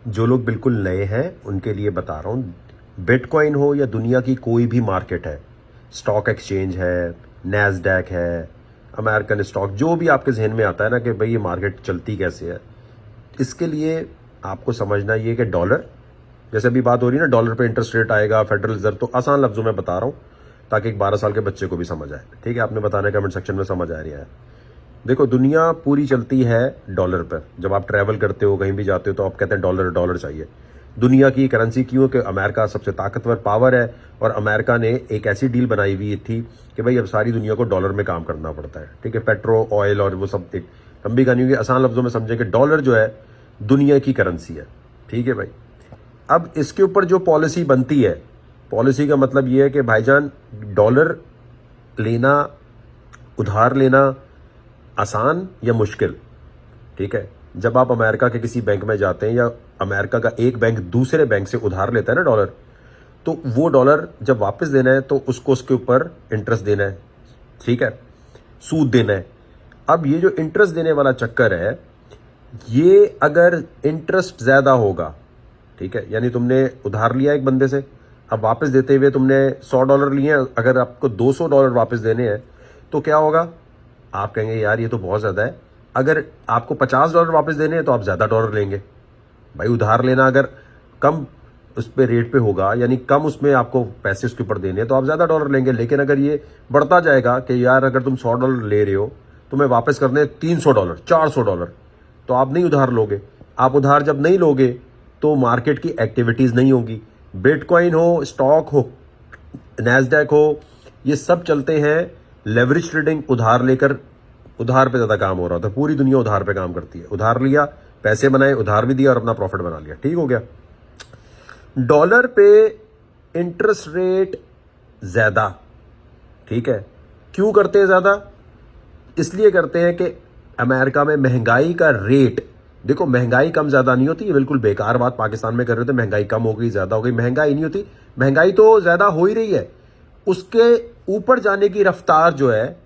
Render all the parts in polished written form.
जो लोग बिल्कुल नए हैं उनके लिए बता रहा हूँ, बिटकॉइन हो या दुनिया की कोई भी मार्केट है, स्टॉक एक्सचेंज है, नैस्डैक है, अमेरिकन स्टॉक, जो भी आपके जहन में आता है ना कि भाई ये मार्केट चलती कैसे है, इसके लिए आपको समझना ये कि डॉलर, जैसे अभी बात हो रही है ना डॉलर पे इंटरेस्ट रेट आएगा फेडरल रिजर्व, तो आसान लफ्जों में बता रहा हूँ ताकि एक 12 साल के बच्चे को भी समझ आए। ठीक है, आपने बताना कमेंट सेक्शन में समझ आ रहा है। देखो, दुनिया पूरी चलती है डॉलर पर। जब आप ट्रैवल करते हो, कहीं भी जाते हो, तो आप कहते हैं डॉलर डॉलर चाहिए। दुनिया की करेंसी क्यों? कि अमेरिका सबसे ताकतवर पावर है और अमेरिका ने एक ऐसी डील बनाई हुई थी कि भाई अब सारी दुनिया को डॉलर में काम करना पड़ता है। ठीक है, पेट्रो ऑयल और वो सब, एक लंबी कहानी होगी, आसान लफ्जों में समझे कि डॉलर जो है दुनिया की करेंसी है। ठीक है भाई, अब इसके ऊपर जो पॉलिसी बनती है, पॉलिसी का मतलब ये है कि भाईजान डॉलर लेना, उधार लेना आसान या मुश्किल? ठीक है, जब आप अमेरिका के किसी बैंक में जाते हैं या अमेरिका का एक बैंक दूसरे बैंक से उधार लेता है ना डॉलर, तो वो डॉलर जब वापस देना है तो उसको उसके ऊपर इंटरेस्ट देना है। ठीक है, सूद देना है। अब ये जो इंटरेस्ट देने वाला चक्कर है, ये अगर इंटरेस्ट ज्यादा होगा, ठीक है, यानी तुमने उधार लिया एक बंदे से, अब वापस देते हुए तुमने $100 लिए हैं, अगर आपको $200 वापस देने हैं तो क्या होगा? आप कहेंगे यार ये तो बहुत ज्यादा है। अगर आपको $50 वापस देने हैं तो आप ज्यादा डॉलर लेंगे। भाई उधार लेना अगर कम उस पर रेट पे होगा, यानी कम उसमें आपको पैसे उसके ऊपर देने हैं, तो आप ज्यादा डॉलर लेंगे। लेकिन अगर ये बढ़ता जाएगा कि यार अगर तुम $100 ले रहे हो, तुम्हें वापस करने $300, $400, तो आप नहीं उधार लोगे। आप उधार जब नहीं लोगे तो मार्केट की एक्टिविटीज नहीं होगी। बिटकॉइन हो, स्टॉक हो, नैस्डैक हो, ये सब चलते हैं लेवरेज ट्रेडिंग, उधार लेकर। उधार पे ज्यादा काम हो रहा था, पूरी दुनिया उधार पे काम करती है। उधार लिया, पैसे बनाए, उधार भी दिया और अपना प्रॉफिट बना लिया। ठीक हो गया। डॉलर पे इंटरेस्ट रेट ज्यादा, ठीक है, क्यों करते हैं ज्यादा? इसलिए करते हैं कि अमेरिका में महंगाई का रेट, देखो महंगाई कम ज्यादा नहीं होती, ये बिल्कुल बेकार बात पाकिस्तान में कर रहे थे महंगाई कम हो गई ज्यादा हो गई। महंगाई नहीं होती, महंगाई तो ज्यादा हो ही रही है। उसके ऊपर जाने की रफ्तार जो है,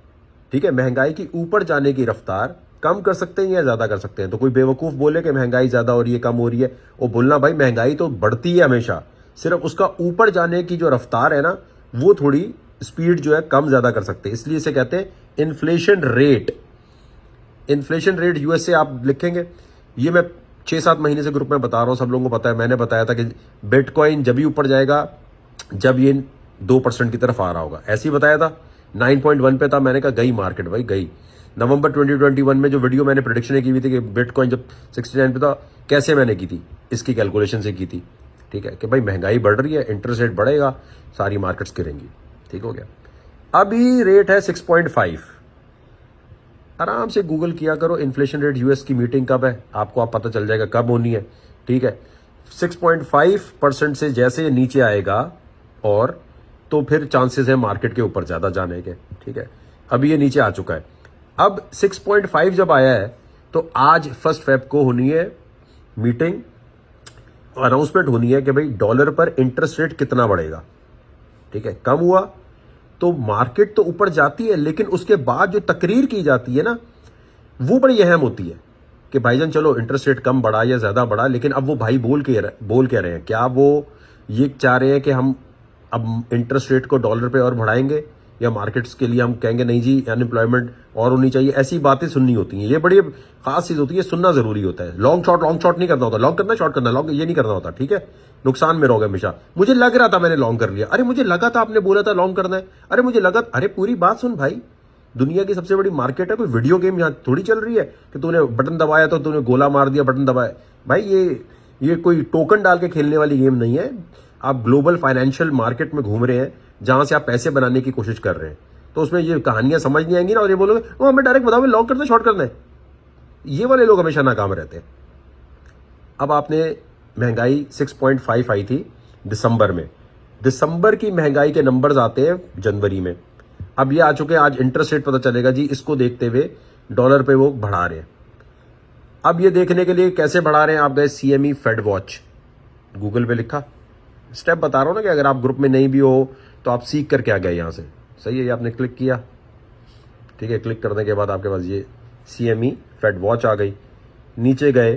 ठीक है, महंगाई की ऊपर जाने की रफ्तार कम कर सकते हैं या ज्यादा कर सकते हैं। तो कोई बेवकूफ बोले कि महंगाई ज्यादा हो रही है, कम हो रही है, वो बोलना भाई महंगाई तो बढ़ती है हमेशा, सिर्फ उसका ऊपर जाने की जो रफ्तार है ना, वो थोड़ी स्पीड जो है कम ज्यादा कर सकते हैं। इसलिए इसे कहते हैं inflation rate. Inflation rate USA आप लिखेंगे, ये मैं 6-7 महीने से ग्रुप में बता रहा हूं, सब लोगों को पता है। मैंने बताया था कि बिटकॉइन जब भी ऊपर जाएगा जब ये 2% की तरफ आ रहा होगा, ऐसे ही बताया था। 9.1 पे था, मैंने कहा गई मार्केट भाई, गई। नवंबर 2021 में जो वीडियो मैंने प्रेडिक्शन की हुई थी कि बिटकॉइन जब 69 पे था, कैसे मैंने की थी? इसकी कैलकुलेशन से की थी। ठीक है, कि भाई महंगाई बढ़ रही है, इंटरेस्ट रेट बढ़ेगा, सारी मार्केट्स गिरेंगी। ठीक हो गया। अभी रेट है 6.5। आराम से गूगल किया करो इन्फ्लेशन रेट यूएस की मीटिंग कब है, आपको आप पता चल जाएगा कब होनी है। ठीक है, 6.5% से जैसे नीचे आएगा और तो फिर चांसेस है मार्केट के ऊपर ज्यादा जाने के। ठीक है, अभी ये नीचे आ चुका है। अब 6.5 जब आया है तो आज 1 फेब को होनी है मीटिंग, अनाउंसमेंट होनी है कि भाई डॉलर पर इंटरेस्ट रेट कितना बढ़ेगा। ठीक है, कम हुआ तो मार्केट तो ऊपर जाती है, लेकिन उसके बाद जो तकरीर की जाती है ना, वो बड़ी अहम होती है कि भाईजान चलो इंटरेस्ट रेट कम बढ़ा या ज्यादा बढ़ा, लेकिन अब वो भाई बोल क्या रहे हैं? क्या वो ये चाह रहे हैं कि हम अब इंटरेस्ट रेट को डॉलर पे और बढ़ाएंगे, या मार्केट्स के लिए हम कहेंगे नहीं जी अनएम्प्लॉयमेंट और होनी चाहिए? ऐसी बातें सुननी होती हैं, ये बड़ी खास चीज होती है, सुनना जरूरी होता है। लॉन्ग शॉट नहीं करना होता, लॉन्ग करना शॉर्ट करना, लॉन्ग ये नहीं करना होता। ठीक है, नुकसान में रहोगे हमेशा। मुझे लग रहा था मैंने लॉन्ग कर लिया, अरे मुझे लगा था आपने बोला था लॉन्ग करना है, अरे मुझे लगा, अरे पूरी बात सुन भाई। दुनिया की सबसे बड़ी मार्केट है, कोई वीडियो गेम यहां थोड़ी चल रही है कि तूने बटन दबाया तो तूने गोला मार दिया, बटन दबाया। भाई ये कोई टोकन डाल के खेलने वाली गेम नहीं है। आप ग्लोबल फाइनेंशियल मार्केट में घूम रहे हैं जहां से आप पैसे बनाने की कोशिश कर रहे हैं, तो उसमें ये कहानियां समझ नहीं आएंगी ना, और ये बोलोगे वो हमें डायरेक्ट बताओ लॉन्ग करना है शॉर्ट करना है। ये वाले लोग हमेशा नाकाम रहते हैं। अब आपने महंगाई 6.5 आई थी दिसंबर में, दिसंबर की महंगाई के नंबर्स आते हैं जनवरी में। अब ये आ चुके हैं, आज इंटरेस्ट रेट पता चलेगा जी, इसको देखते हुए डॉलर पे वो बढ़ा रहे हैं। अब ये देखने के लिए कैसे बढ़ा रहे हैं, आप गए CME फेड वॉच, गूगल पे लिखा, स्टेप बता रहा हूं ना कि अगर आप ग्रुप में नहीं भी हो तो आप सीख करके आ गए यहां से। सही है, ये आपने क्लिक किया। ठीक है, क्लिक करने के बाद आपके पास ये CME फेड वॉच आ गई। नीचे गए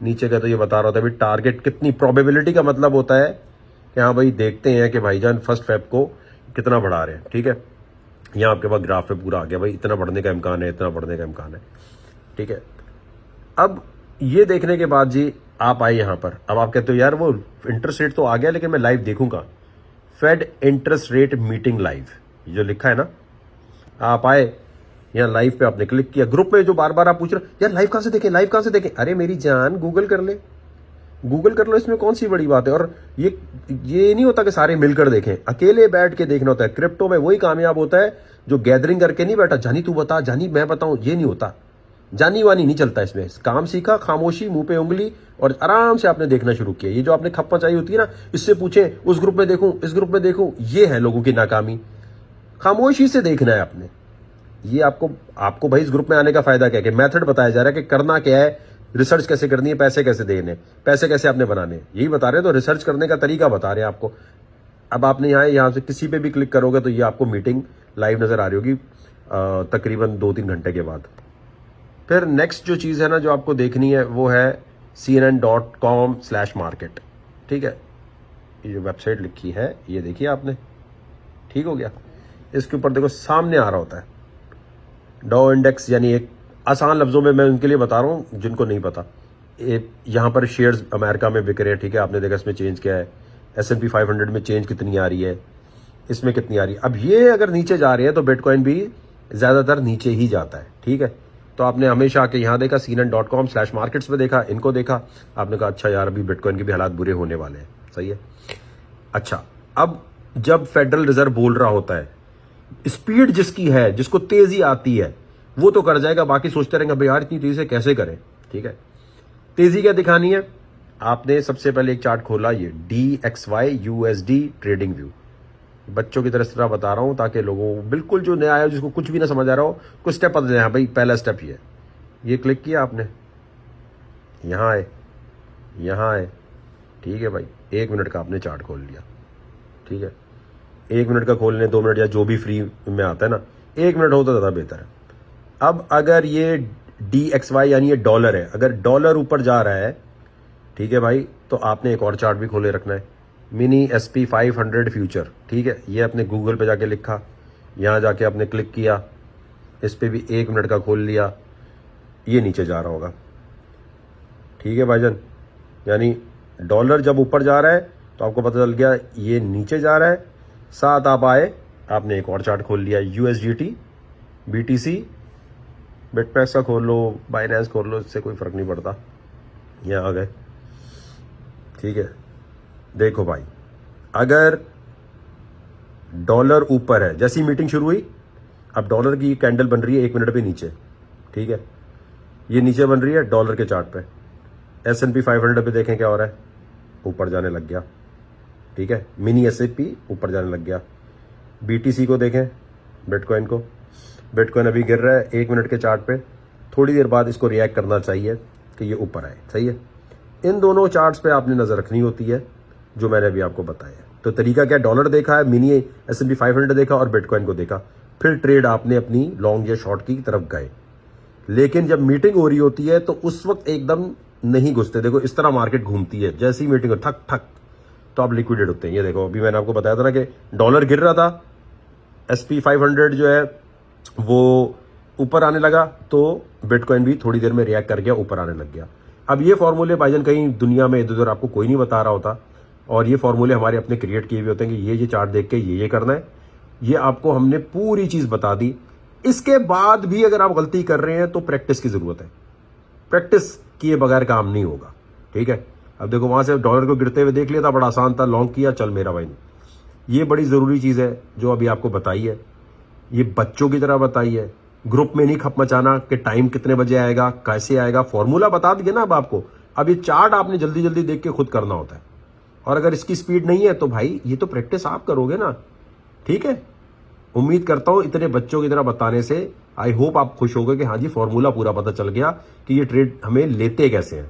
नीचे का तो ये बता रहा था भाई टारगेट कितनी प्रोबेबिलिटी का मतलब होता है कि हाँ भाई देखते हैं कि भाईजान 1 फेब को कितना बढ़ा रहे हैं। ठीक है, यहाँ आपके पास ग्राफ पे पूरा आ गया भाई, इतना बढ़ने का इम्कान है, इतना बढ़ने का इम्कान है। ठीक है, अब ये देखने के बाद जी आप आए यहाँ पर। अब आप कहते हो यार वो इंटरेस्ट रेट तो आ गया लेकिन मैं लाइव देखूंगा। Fed interest rate meeting live जो लिखा है ना, आप आए यहाँ लाइव पे, आपने क्लिक किया। ग्रुप में जो बार बार आप पूछ रहे हो यार लाइव कहां से देखें, लाइव कहां से देखें, अरे मेरी जान गूगल कर ले, गूगल कर लो, इसमें कौन सी बड़ी बात है। और ये नहीं होता कि सारे मिलकर देखें, अकेले बैठ के देखना होता है। क्रिप्टो में वही कामयाब होता है जो गैदरिंग करके नहीं बैठा, जानी तू बता, जानी मैं बताऊं, ये नहीं होता। जानी वानी नहीं चलता इसमें। काम सीखा, खामोशी, मुंह पे उंगली, और आराम से आपने देखना शुरू किया। ये जो आपने खप्पा चाहिए होती है ना, इससे पूछे उस ग्रुप में देखूं, इस ग्रुप में देखूं, ये है लोगों की नाकामी। खामोशी से देखना है आपने। ये आपको भाई इस ग्रुप में आने का फायदा क्या है कि मेथड बताया जा रहा है कि करना क्या है, रिसर्च कैसे करनी है, पैसे कैसे देने, पैसे कैसे आपने बनाने, यही बता रहे हैं। तो रिसर्च करने का तरीका बता रहे हैं आपको। अब आपने यहां से किसी पे भी क्लिक करोगे तो ये आपको मीटिंग लाइव नजर आ रही होगी तकरीबन 2-3 घंटे के बाद। फिर नेक्स्ट जो चीज़ है ना जो आपको देखनी है वो है cnn.com/market। ठीक है, ये जो वेबसाइट लिखी है ये देखिए आपने, ठीक हो गया। इसके ऊपर देखो सामने आ रहा होता है डॉ इंडेक्स, यानी एक आसान लफ्जों में मैं उनके लिए बता रहा हूं जिनको नहीं पता। यहां पर शेयर्स अमेरिका में बिक रहे हैं। ठीक है, आपने देखा इसमें चेंज क्या है, S&P 500 में चेंज कितनी आ रही है, इसमें कितनी आ रही है। अब ये अगर नीचे जा रही है तो बिटकॉइन भी ज्यादातर नीचे ही जाता है। ठीक है, तो आपने हमेशा आके यहां देखा cnn.com/markets में देखा, इनको देखा, आपने कहा अच्छा यार अभी बिटकॉइन के भी हालात बुरे होने वाले हैं। सही है। अच्छा, अब जब फेडरल रिजर्व बोल रहा होता है, स्पीड जिसकी है, जिसको तेजी आती है वो तो कर जाएगा, बाकी सोचते रहेंगे भाई यार इतनी तेजी से कैसे करें। ठीक है, तेजी क्या दिखानी है, आपने सबसे पहले एक चार्ट खोला, ये DXY USD ट्रेडिंग व्यू। बच्चों की तरह बता रहा हूं ताकि लोगों को बिल्कुल जो नया आया जिसको कुछ भी ना समझ आ रहा हो, कुछ स्टेप पता जाए। भाई पहला स्टेप ये क्लिक किया आपने, यहां आए, यहां आए। ठीक है भाई, 1 मिनट का आपने चार्ट खोल लिया। ठीक है, 1 मिनट का खोलने, 2 मिनट या जो भी फ्री में आता है ना, 1 मिनट हो तो ज़्यादा बेहतर है। अब अगर ये DXY यानी ये डॉलर है, अगर डॉलर ऊपर जा रहा है, ठीक है भाई, तो आपने एक और चार्ट भी खोले रखना है, मिनी SP 500 फ्यूचर। ठीक है, ये आपने गूगल पे जाके लिखा, यहाँ जाके आपने क्लिक किया, इस पर भी 1 मिनट का खोल लिया, ये नीचे जा रहा होगा। ठीक है भाईजान, यानी डॉलर जब ऊपर जा रहा है तो आपको पता चल गया ये नीचे जा रहा है। साथ आप आए, आपने एक और चार्ट खोल लिया, USDT, BTC, बिटमैक्स का खोल लो, बाइनेंस खोल लो, इससे कोई फर्क नहीं पड़ता। यहाँ आ गए। ठीक है, देखो भाई, अगर डॉलर ऊपर है, जैसी मीटिंग शुरू हुई, अब डॉलर की कैंडल बन रही है 1 मिनट पे नीचे। ठीक है, ये नीचे बन रही है डॉलर के चार्ट पे। S&P 500 पे देखें क्या हो रहा है, ऊपर जाने लग गया। ठीक है, मिनी S&P ऊपर जाने लग गया। BTC को देखें, बिटकॉइन को, बिटकॉइन अभी गिर रहा है 1 मिनट के चार्ट पे, थोड़ी देर बाद इसको रिएक्ट करना चाहिए कि ये ऊपर आए। सही है, इन दोनों चार्ट्स पे आपने नजर रखनी होती है जो मैंने अभी आपको बताया। तो तरीका क्या, डॉलर देखा है, मिनी S&P 500 देखा और बिटकॉइन को देखा, फिर ट्रेड आपने अपनी लॉन्ग या शॉर्ट की तरफ गए। लेकिन जब मीटिंग हो रही होती है तो उस वक्त एकदम नहीं घुसते। देखो इस तरह मार्केट घूमती है, जैसी ही मीटिंग हो ठक ठक तो आप लिक्विडेट होते हैं। ये देखो अभी मैंने आपको बताया था ना कि डॉलर गिर रहा था, SP 500 जो है वो ऊपर आने लगा, तो बिटकॉइन भी थोड़ी देर में रिएक्ट कर गया, ऊपर आने लग गया। अब ये फॉर्मूले भाईजान कहीं दुनिया में इधर उधर आपको कोई नहीं बता रहा होता, और ये फॉर्मूले हमारे अपने क्रिएट किए हुए होते हैं कि ये चार्ट देख के ये करना है। ये आपको हमने पूरी चीज बता दी। इसके बाद भी अगर आप गलती कर रहे हैं तो प्रैक्टिस की जरूरत है, प्रैक्टिस किए बगैर काम नहीं होगा। ठीक है, अब देखो वहां से डॉलर को गिरते हुए देख लिया था, बड़ा आसान था, लॉन्ग किया, चल मेरा भाई। ये बड़ी जरूरी चीज है जो अभी आपको बताई है, ये बच्चों की तरह बताई है। ग्रुप में नहीं खप मचाना कि टाइम कितने बजे आएगा, कैसे आएगा, फॉर्मूला बता दिया ना अब आपको। अब ये चार्ट आपने जल्दी जल्दी देख के खुद करना होता है, और अगर इसकी स्पीड नहीं है तो भाई ये तो प्रैक्टिस आप करोगे ना। ठीक है, उम्मीद करता हूं इतने बच्चों की तरह बताने से आई होप आप खुश हो गए कि हाँ जी फॉर्मूला पूरा पता चल गया कि ये ट्रेड हमें लेते कैसे हैं।